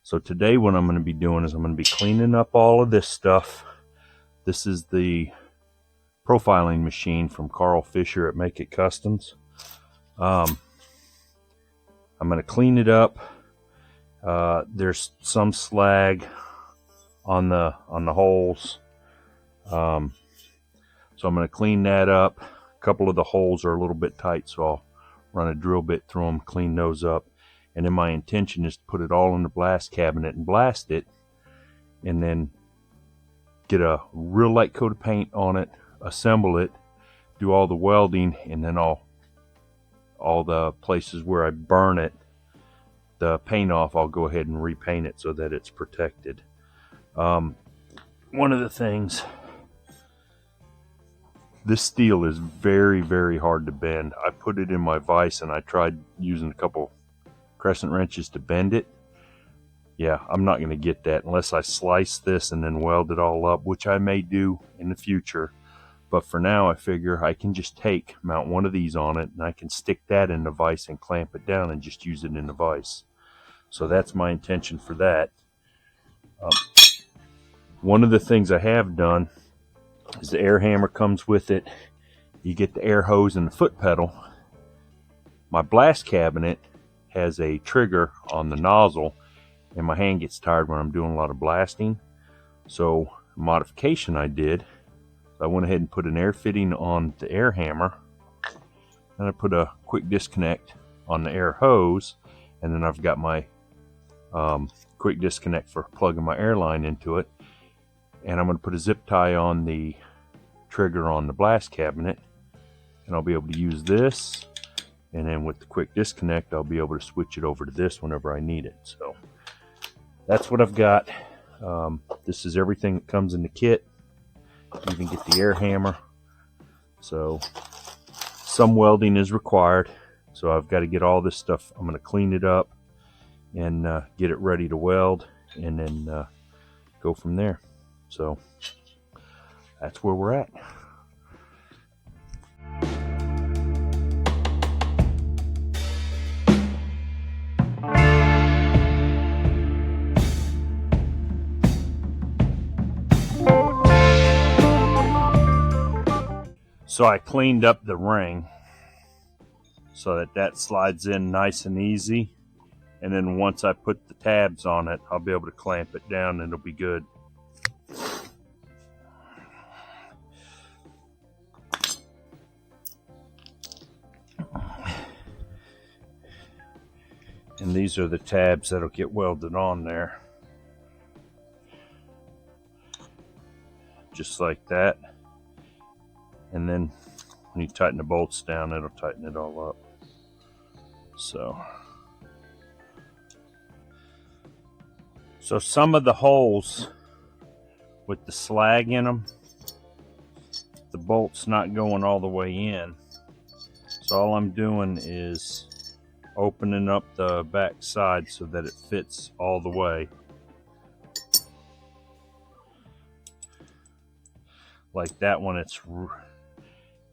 So today what I'm going to be doing is I'm going to be cleaning up all of this stuff. This is the profiling machine from Karl at Make It Customs. I'm going to clean it up. There's some slag on the holes, so I'm going to clean that up. A couple of the holes are a little bit tight, so I'll run a drill bit through them, clean those up, and then my intention is to put it all in the blast cabinet and blast it, and then get a real light coat of paint on it, assemble it, do all the welding, and then all the places where I burn it, the paint off, I'll go ahead and repaint it so that it's protected. One of the things, this steel is very, very hard to bend. I put it in my vise and I tried using a couple crescent wrenches to bend it. Yeah, I'm not going to get that unless I slice this and then weld it all up, which I may do in the future. But for now, I figure I can just mount one of these on it, and I can stick that in the vise and clamp it down and just use it in the vise. So that's my intention for that. One of the things I have done is the air hammer comes with it. You get the air hose and the foot pedal. My blast cabinet has a trigger on the nozzle, and my hand gets tired when I'm doing a lot of blasting. So a modification I did, I went ahead and put an air fitting on the air hammer, and I put a quick disconnect on the air hose, and then I've got my quick disconnect for plugging my air line into it. And I'm going to put a zip tie on the trigger on the blast cabinet, and I'll be able to use this, and then with the quick disconnect I'll be able to switch it over to this whenever I need it. So that's what I've got. This is everything that comes in the kit. You even get the air hammer. So some welding is required, so I've got to get all this stuff. I'm going to clean it up and get it ready to weld, and then go from there. So that's where we're at. So I cleaned up the ring so that slides in nice and easy, and then once I put the tabs on it, I'll be able to clamp it down and it'll be good. And these are the tabs that'll get welded on there, just like that. And then when you tighten the bolts down, it'll tighten it all up. So some of the holes with the slag in them, the bolt's not going all the way in. So all I'm doing is opening up the back side so that it fits all the way. Like that one,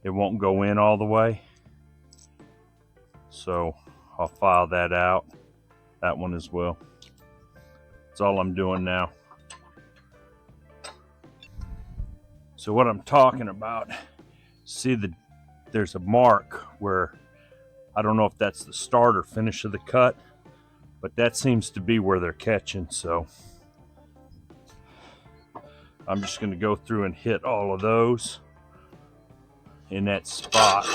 it won't go in all the way. So I'll file that out, that one as well. That's all I'm doing now. So what I'm talking about, see there's a mark where, I don't know if that's the start or finish of the cut, but that seems to be where they're catching. So I'm just going to go through and hit all of those in that spot.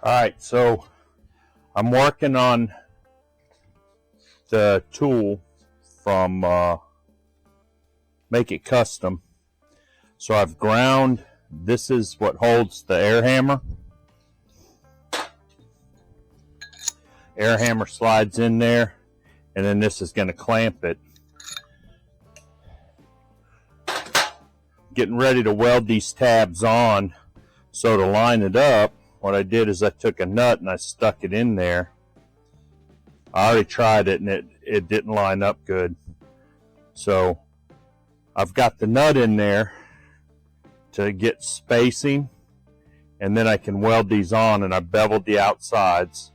Alright, so I'm working on the tool from make it custom. So I've ground, this is what holds the air hammer. Air hammer slides in there, and then this is going to clamp it. Getting ready to weld these tabs on. So to line it up, what I did is I took a nut and I stuck it in there. I already tried it and it didn't line up good. So I've got the nut in there to get spacing, and then I can weld these on, and I beveled the outsides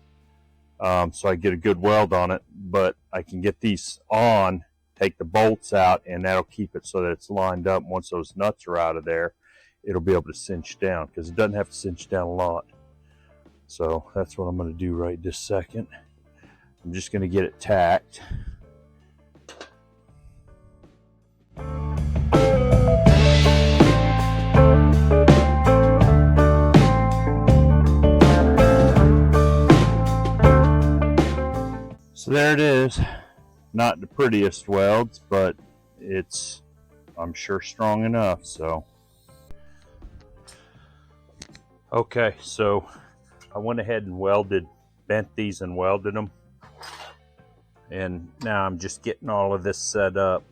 so I get a good weld on it. But I can get these on, take the bolts out, and that'll keep it so that it's lined up. Once those nuts are out of there, it'll be able to cinch down, because it doesn't have to cinch down a lot. So that's what I'm going to do right this second. I'm just going to get it tacked. So there it is. Not the prettiest welds, but it's, I'm sure, strong enough. So okay, so I went ahead and bent these and welded them. And now I'm just getting all of this set up.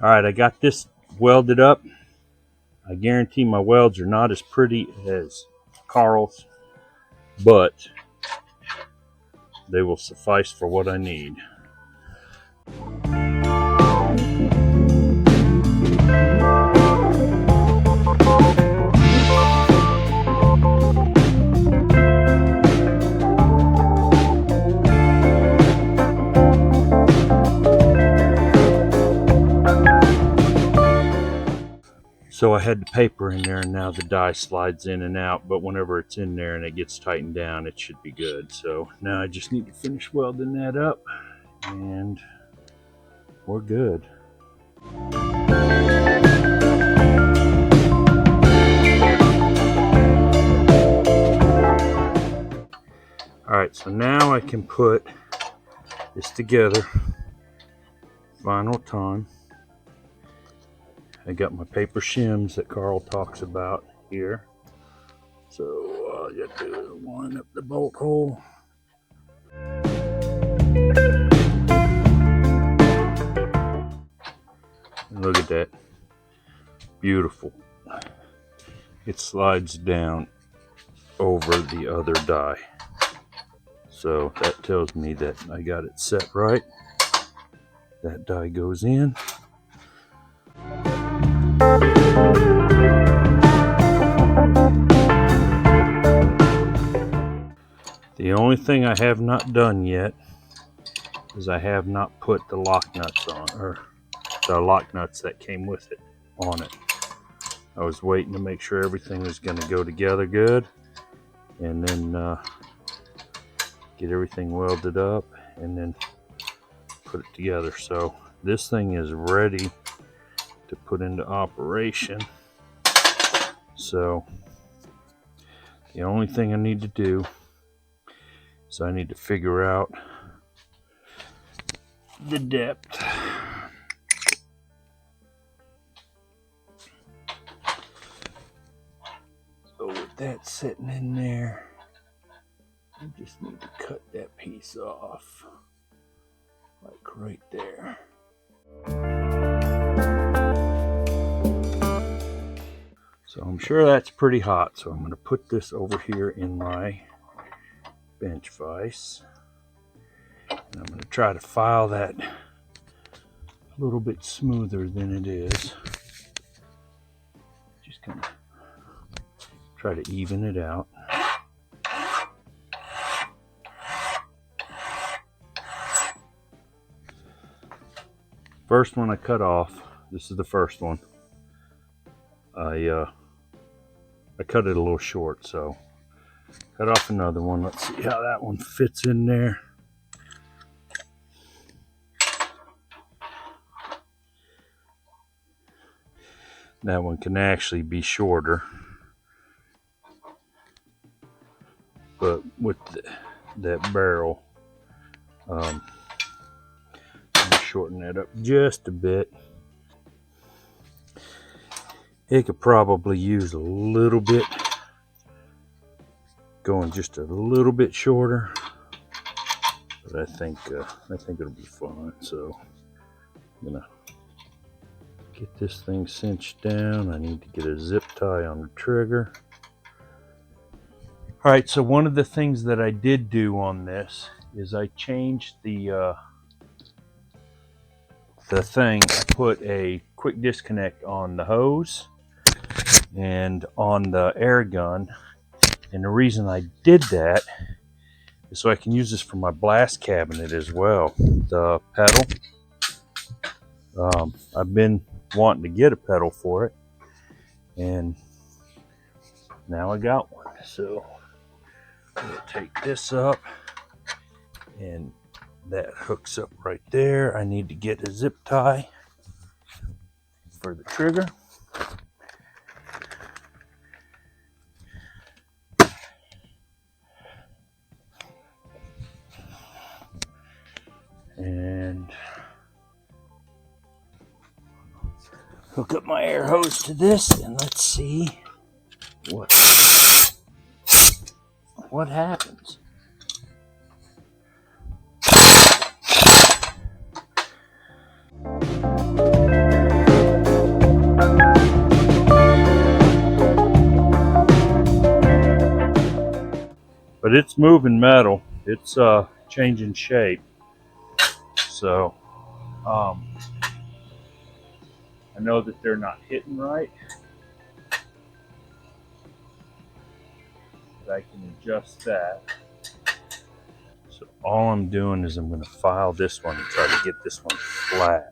All right, I got this welded up. I guarantee my welds are not as pretty as Karl's, but they will suffice for what I need. So I had the paper in there, and now the die slides in and out, but whenever it's in there and it gets tightened down, it should be good. So now I just need to finish welding that up, and we're good. All right, so now I can put this together final time. I got my paper shims that Karl talks about here. So all you do is line up the bolt hole. And look at that. Beautiful. It slides down over the other die. So that tells me that I got it set right. That die goes in. The only thing I have not done yet is I have not put the lock nuts on, or the lock nuts that came with it, on it. I was waiting to make sure everything was going to go together good, and then get everything welded up and then put it together. So this thing is ready to put into operation. So the only thing I need to do is I need to figure out the depth. So with that sitting in there, I just need to cut that piece off, like right there. So I'm sure that's pretty hot, so I'm going to put this over here in my bench vise. And I'm going to try to file that a little bit smoother than it is. Just kind of try to even it out. First one I cut off, This is the first one. I cut it a little short, so cut off another one. Let's see how that one fits in there. That one can actually be shorter, but with that barrel, I'm gonna shorten that up just a bit. It could probably use a little bit, going just a little bit shorter, but I think it'll be fine. So I'm gonna get this thing cinched down. I need to get a zip tie on the trigger. All right, so one of the things that I did do on this is I changed the thing. I put a quick disconnect on the hose and on the air gun, and the reason I did that is so I can use this for my blast cabinet as well. The pedal, I've been wanting to get a pedal for it, and now I got one. So I'm gonna take this up, and that hooks up right there. I need to get a zip tie for the trigger. And hook up my air hose to this, and let's see what happens. But it's moving metal. It's changing shape. So I know that they're not hitting right, but I can adjust that. So all I'm doing is I'm going to file this one and try to get this one flat.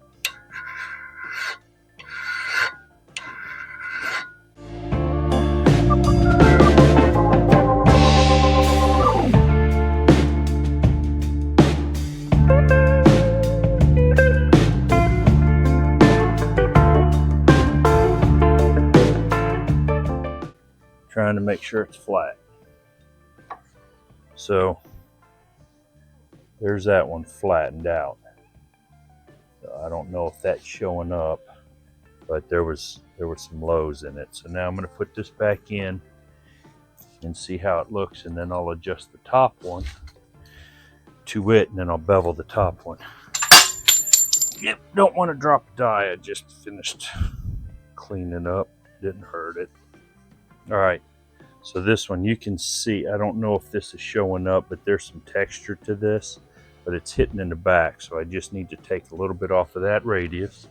Trying to make sure it's flat. So there's that one flattened out. So I don't know if that's showing up, but there were some lows in it. So now I'm going to put this back in and see how it looks, and then I'll adjust the top one to it, and then I'll bevel the top one. Yep, don't want to drop a die. I just finished cleaning up. Didn't hurt it. All right, so this one you can see, I don't know if this is showing up, but there's some texture to this, but it's hitting in the back, so I just need to take a little bit off of that radius.